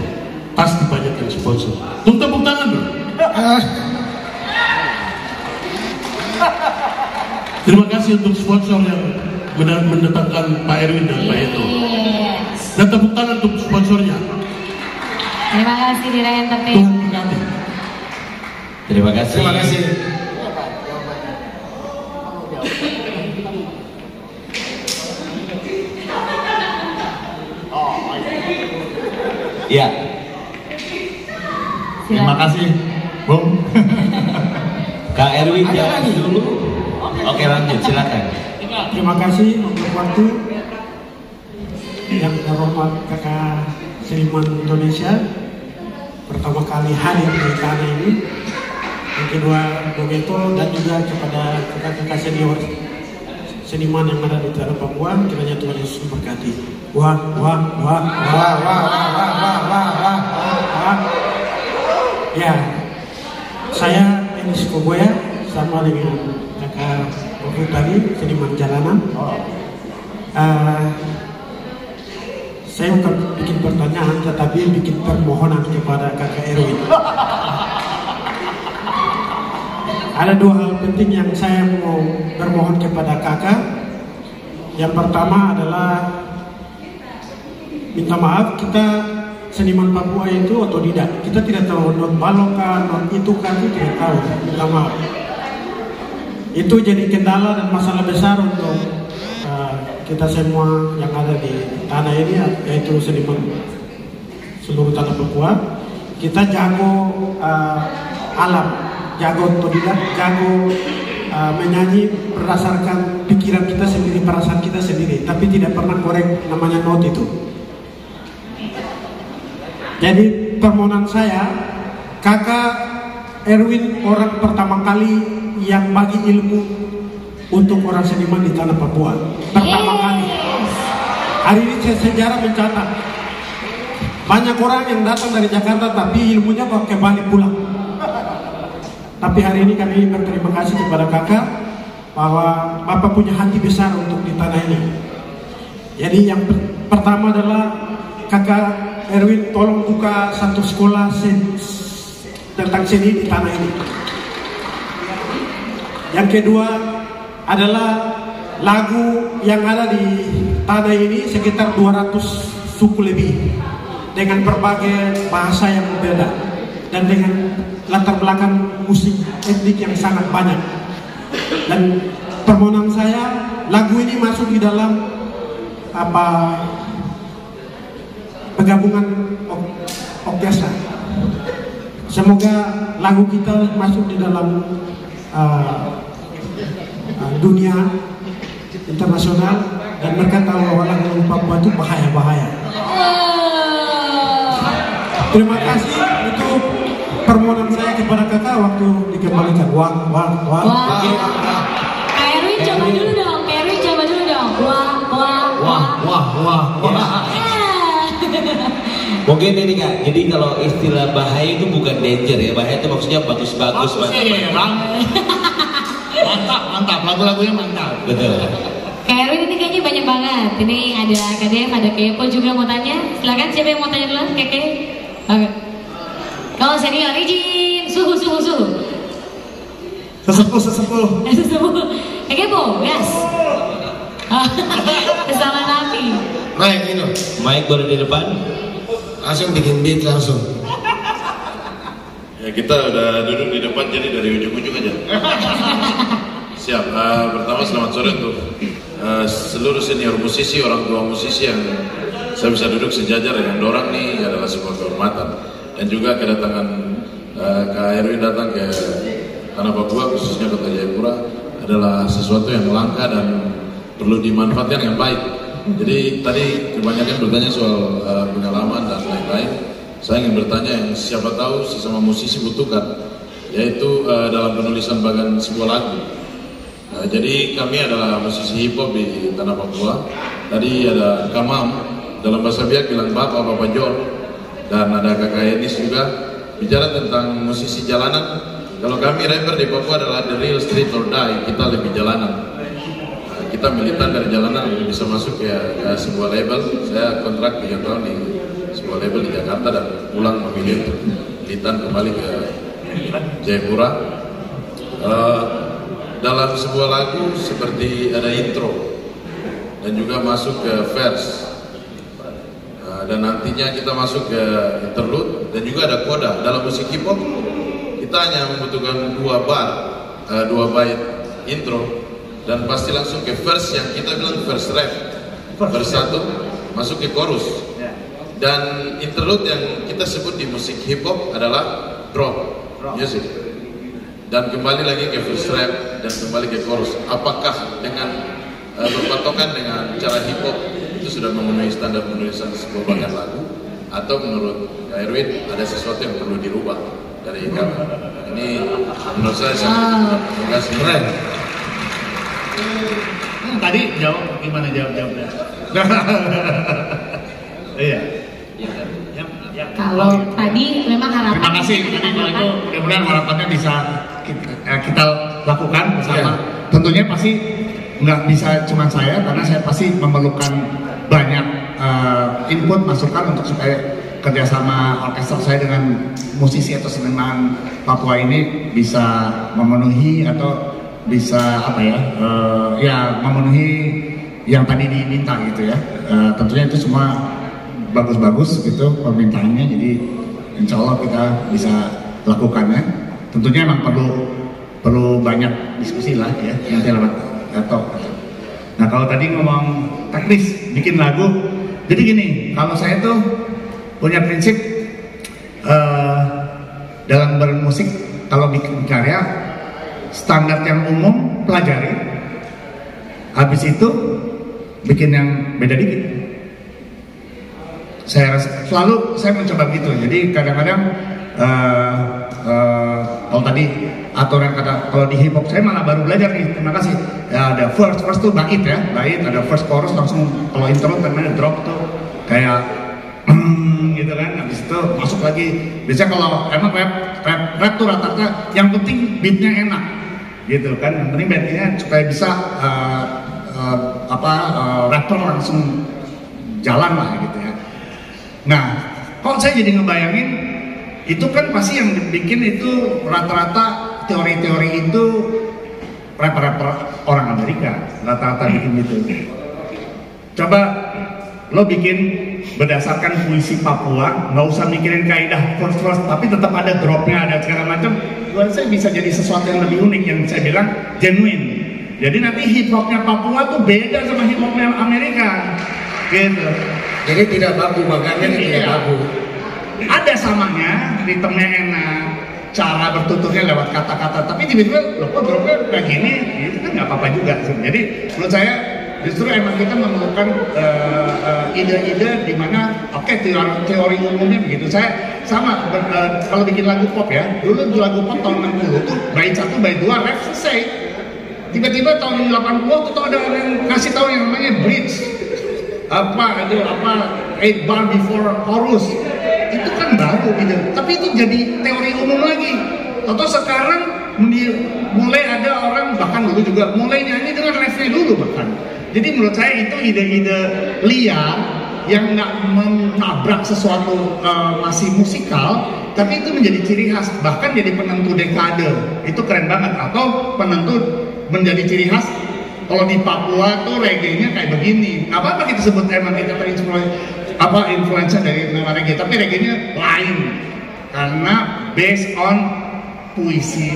Pasti banyak yang sponsor. Tepuk tangan dulu. Terima kasih untuk sponsor yang mendatangkan Pak Erwin dan Pak Eto. Dan tepuk tangan untuk sponsornya. Terima kasih Dira Entertain. Tuhan berkati. Terima kasih. Terima kasih. Ya. Terima kasih, Bung. Kak Erwin Ada jalan lagi? dulu. Oke, lanjut, silakan. Terima kasih untuk waktu yang terhormat kakak seniman Indonesia pertama kali hadir di tanah ini. Yang kedua Bogeto dan juga kepada kakak-kakak senior seniman yang ada di tanah Papua, kiranya Tuhan Yesus memberkati. Wah. Ya, saya Enis Koboya sama dengan kakak Bogeto tadi seniman jalanan. Saya bukan bikin pertanyaan, tetapi bikin permohonan kepada kakak Erwin. Ada dua hal penting yang saya mau bermohon kepada kakak. Yang pertama adalah minta maaf, kita seniman Papua itu otodidak. Kita tidak tahu non balokan, non itu kan, itu tidak tahu. Minta maaf. Itu jadi kendala dan masalah besar untuk kita semua yang ada di tanah ini, yaitu seniman seluruh tanah Papua. Kita jago alam, jago otodidak, jago menyanyi berdasarkan pikiran kita sendiri, perasaan kita sendiri, tapi tidak pernah korek namanya not itu. Jadi permohonan saya, kakak Erwin orang pertama kali yang bagi ilmu untuk orang seniman di tanah Papua. Pertama kali. Hari ini sejarah mencatat banyak orang yang datang dari Jakarta tapi ilmunya pakai balik pulang. Tapi hari ini kami berterima kasih kepada kakak bahwa bapak punya hati besar untuk di tanah ini. Jadi yang pertama adalah kakak Erwin tolong buka satu sekolah tentang seni di tanah ini. Yang kedua adalah lagu yang ada di tanah ini sekitar 200 suku lebih dengan berbagai bahasa yang berbeda dan dengan latar belakang musik etnik yang sangat banyak. Dan permohonan saya, lagu ini masuk di dalam penggabungan orkestra. Semoga lagu kita masuk di dalam dunia internasional dan mereka tahu bahwa lagu Papua itu bahaya-bahaya. Terima kasih untuk permohonan saya kepada kakak waktu dikembalikan. Wah. Kak Erwin coba dulu dong. Wah. Mungkin ini Kak, jadi kalau istilah bahaya itu bukan danger ya, bahaya itu maksudnya bagus-bagus. Mantap, lagu-lagunya mantap. Betul. Kak Erwin ini kayaknya banyak banget. Ini ada KDF, ada Kepo juga mau tanya. Silakan siapa yang mau tanya dulu? Keke. Oke. Kalau senior izin, suhu. Sesepuh. Kepo, yes. Kesalahan Nabi. Mike boleh di depan. Langsung bikin beat langsung. Ya kita udah duduk di depan jadi dari ujung-ujung aja. Siap. Pertama selamat sore untuk seluruh senior musisi, orang tua musisi yang saya bisa duduk sejajar dengan dorang nih adalah sebuah kehormatan. Dan juga kedatangan Kak Erwin datang ke Tanah Papua khususnya Kota Jayapura adalah sesuatu yang langka dan perlu dimanfaatkan yang baik. Jadi tadi kebanyakan bertanya soal pengalaman dan lain-lain. Saya ingin bertanya yang siapa tahu sesama musisi butuhkan, yaitu dalam penulisan bagian sebuah lagu. Jadi kami adalah musisi hip hop di Tanah Papua. Tadi ada Kamam, dalam bahasa Biak bilang Bapak Jor, dan ada Kakak Enis juga bicara tentang musisi jalanan. Kalau kami rapper di Papua adalah the real street or die, kita lebih jalanan. Kita militan dari jalanan untuk bisa masuk ke sebuah label. Saya kontrak 3 tahun di sebuah label di Jakarta dan pulang memilih untuk militan kembali ke Jayapura. Dalam sebuah lagu seperti ada intro dan juga masuk ke verse, dan nantinya kita masuk ke interlude dan juga ada koda. Dalam musik hip hop kita hanya membutuhkan 2 bait intro dan pasti langsung ke verse yang kita bilang verse rap. Verse 1 masuk ke chorus. Dan interlude yang kita sebut di musik hip hop adalah drop music. Dan kembali lagi ke verse rap dan kembali ke chorus. Apakah dengan berpatokan dengan cara hip hop itu sudah memenuhi standar penulisan sebuah bagian lagu, atau menurut Kak Erwin ada sesuatu yang perlu dirubah dari kami? Ini menurut saya sangat terima kasih. Tadi jawab gimana jawabnya? Iya. Kalau tadi memang harapan. Terima kasih. Itu mudah-mudahan harapannya bisa kita lakukan bersama. Tentunya pasti nggak bisa cuma saya, karena saya pasti memerlukan banyak input masukan untuk supaya kerjasama orkestra saya dengan musisi atau seniman Papua ini bisa memenuhi atau bisa memenuhi yang tadi diminta gitu ya. Tentunya itu semua bagus-bagus gitu permintaannya, jadi insya Allah kita bisa lakukannya. Tentunya emang perlu banyak diskusi lah ya nanti lewat laptop. Nah kalau tadi ngomong teknis bikin lagu, jadi gini, kalau saya tuh punya prinsip dalam bermusik, kalau bikin karya standar yang umum pelajari, habis itu bikin yang beda dikit. Saya selalu mencoba gitu. Jadi kadang-kadang kalau tadi aturan kata, kalau di hip hop saya malah baru belajar nih. Terima kasih. Ya, ada first tuh bait ya, bait, ada first chorus langsung. Kalau intro namanya drop tuh kayak gitu kan. Habis itu masuk lagi. Biasanya kalau emang rap tuh rata-rata yang penting beatnya enak, gitu kan. Yang penting beatnya supaya bisa rapper langsung jalan lah gitu ya. Nah, kalau saya jadi ngebayangin, itu kan pasti yang dibikin itu rata-rata teori-teori itu rapper-rapper orang Amerika, rata-rata bikin gitu. Coba lo bikin berdasarkan puisi Papua, nggak usah mikirin kaidah verse, tapi tetap ada dropnya, ada segala macam. Buat saya bisa jadi sesuatu yang lebih unik, yang saya bilang genuine. Jadi nanti hip hopnya Papua tuh beda sama hip hopnya Amerika, gitu. Jadi tidak baku, makanya tidak baku. Ada samanya, ritmenya enak, cara bertuturnya lewat kata-kata, tapi tiba-tiba loh kok dropnya kayak gini, itu kan nggak apa-apa juga. Jadi menurut saya justru emang kita memerlukan ide-ide di mana teori umumnya begitu. Saya sama kalau bikin lagu pop ya, dulu lagu pop tahun 60 tuh bait 1 bait 2 ref selesai. Tiba-tiba tahun 80 tuh ada orang yang kasih tahu yang namanya bridge. Eight bar before chorus. Itu kan baru gitu. Tapi itu jadi teori umum lagi. Atau sekarang mulai ada orang, bahkan dulu juga mulai nyanyi dengan refnya dulu bahkan. Jadi menurut saya itu ide-ide liar yang nggak menabrak sesuatu masih musikal, tapi itu menjadi ciri khas, bahkan jadi penentu dekade. Itu keren banget. Atau penentu menjadi ciri khas. Kalau di Papua tuh reggae-nya kayak begini. Nggak apa-apa kita sebut emang kita influencer dari nama reggae, tapi reggae-nya lain karena based on puisi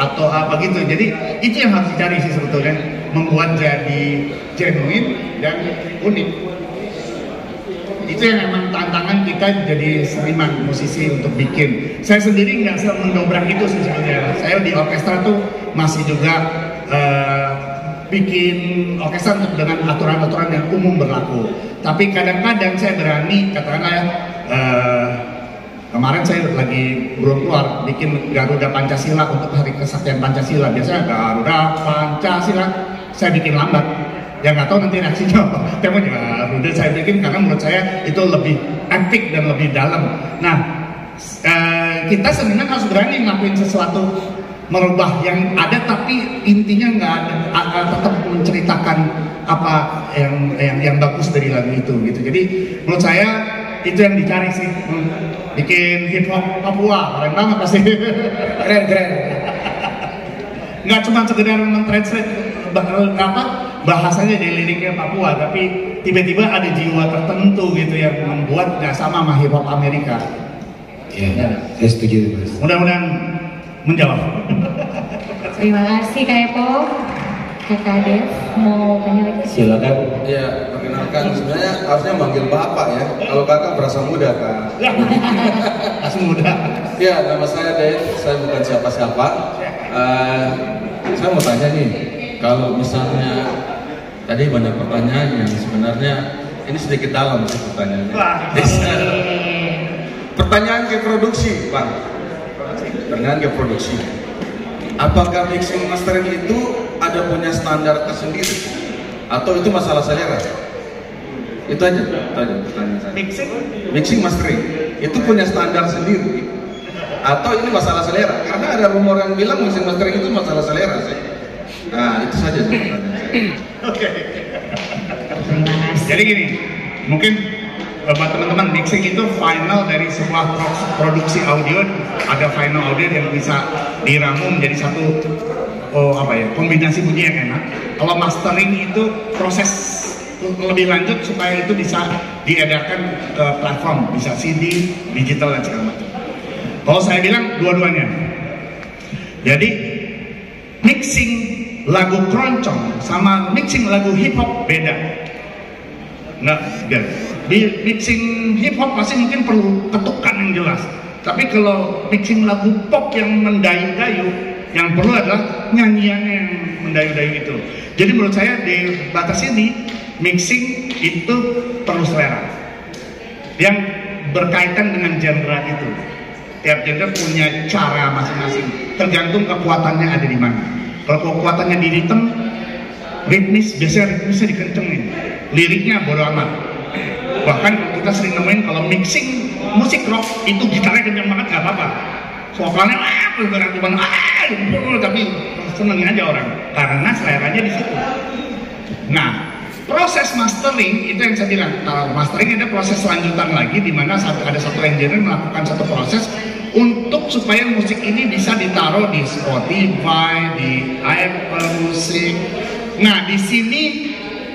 atau apa gitu. Jadi itu yang harus dicari sih sebetulnya, membuat jadi genuine dan unik. Itu yang memang tantangan kita jadi seniman musisi untuk bikin. Saya sendiri nggak selalu mendobrak itu sih sebenarnya. Saya di orkestra tuh masih juga bikin orkestra dengan aturan-aturan yang umum berlaku. Tapi kadang-kadang saya berani, katakanlah ya, kemarin saya lagi belum keluar bikin Garuda Pancasila untuk Hari Kesaktian Pancasila. Biasanya Garuda Pancasila saya bikin lambat. Ya nggak tahu nanti reaksinya apa. Tema Garuda saya bikin karena menurut saya itu lebih epic dan lebih dalam. Nah, kita seniman harus berani ngelakuin sesuatu, merubah yang ada, tapi intinya nggak ada, tetap menceritakan apa yang bagus dari lagu itu gitu. Jadi menurut saya itu yang dicari sih. Bikin hip hop Papua keren banget pasti. Keren. Nggak cuma sekedar mentranslate bahasanya dari liriknya Papua, tapi tiba-tiba ada jiwa tertentu gitu yang membuat nggak sama hip hop Amerika. Ya, saya setuju Mas. Mudah-mudahan menjawab. Terima kasih Kak Epo. Kakak Dev mau tanya lagi? Silakan. Ya, perkenalkan, sebenarnya harusnya manggil Bapak ya. Kalau Kakak berasa muda Kak. Masih muda. Ya, nama saya Dev, saya bukan siapa-siapa. Saya mau tanya nih, kalau misalnya tadi banyak pertanyaan yang sebenarnya ini sedikit dalam sih pertanyaannya. Pertanyaan ke produksi, Pak. Pertanyaan ke produksi. Apakah mixing mastering itu ada punya standar tersendiri atau itu masalah selera? Itu aja pertanyaan saya. Mixing mastering itu punya standar sendiri atau ini masalah selera? Karena ada rumor yang bilang mixing mastering itu masalah selera sih. Nah, itu saja pertanyaan saya. Oke. Jadi gini, mungkin buat teman-teman, mixing itu final dari sebuah produksi audio. Ada final audio yang bisa diramu menjadi satu kombinasi bunyi yang enak. Kalau mastering itu proses lebih lanjut supaya itu bisa diedarkan ke platform, bisa CD, digital dan segala macam. Kalau saya bilang dua-duanya. Jadi mixing lagu keroncong sama mixing lagu hip hop beda. Nggak, di mixing hip hop pasti mungkin perlu ketukan yang jelas. Tapi kalau mixing lagu pop yang mendayu-dayu, yang perlu adalah nyanyiannya yang mendayu-dayu itu. Jadi menurut saya dibatasi di mixing itu perlu selera yang berkaitan dengan genre itu. Tiap genre punya cara masing-masing, tergantung kekuatannya ada di mana. Kalau kekuatannya di ritmis, biasanya ritmisnya dikencengin, liriknya bodo amat. Bahkan kita sering nemuin kalau mixing musik rock itu gitarnya kenceng banget nggak apa-apa, vokalnya tapi seneng aja orang karena seleranya di situ. Nah, proses mastering itu yang saya bilang. Kalau mastering ada proses lanjutan lagi di mana ada satu engineer melakukan satu proses untuk supaya musik ini bisa ditaruh di Spotify, di Apple Music. Nah, di sini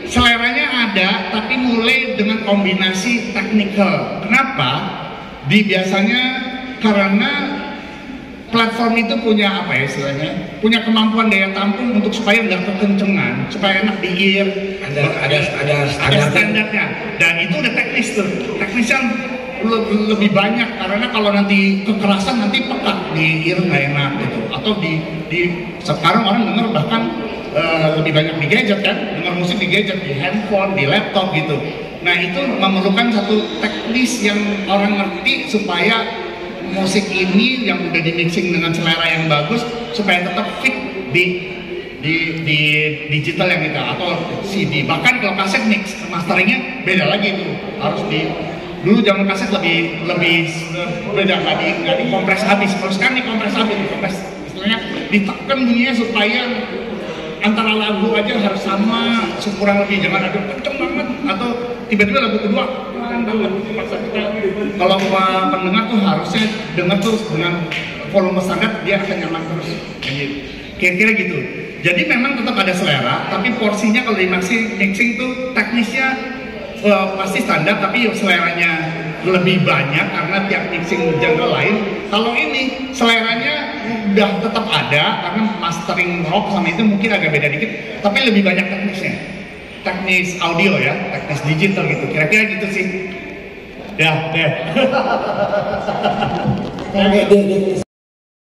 seleranya ada, tapi mulai dengan kombinasi technical. Kenapa? Biasanya karena platform itu punya apa ya istilahnya? Punya kemampuan daya tampung untuk supaya nggak kekencengan, supaya enak di ear. Ada standarnya. Dan itu udah teknis tuh. teknisnya lebih banyak, karena kalau nanti kekerasan nanti pekat di ear nggak enak gitu. Atau sekarang orang dengar bahkan lebih banyak di gadget kan, dengar musik di gadget, di handphone, di laptop gitu. Nah itu memerlukan satu teknis yang orang ngerti supaya musik ini yang udah di mixing dengan selera yang bagus supaya tetap fit di digital yang kita atau CD. Bahkan kalau kaset mix masteringnya beda lagi tuh, harus dulu zaman kaset lebih beda, nggak dikompres habis. Kalau sekarang dikompres habis, istilahnya ditekan bunyinya supaya antara lagu aja harus sama, kurang lebih, jangan ada kenceng banget atau tiba-tiba lagu kedua kan banget. Masa kita kalau pendengar tuh harusnya dengar tuh dengan volume standar, dia akan nyaman terus. Kira-kira gitu. Jadi memang tetap ada selera, tapi porsinya kalau di mixing tuh teknisnya pasti standar, tapi seleranya lebih banyak karena tiap mixing genre lain. Kalau ini seleranya udah tetap ada karena mastering rock sama itu mungkin agak beda dikit, tapi lebih banyak teknisnya, teknis audio ya, teknis digital gitu. Kira-kira gitu sih. Ya, deh.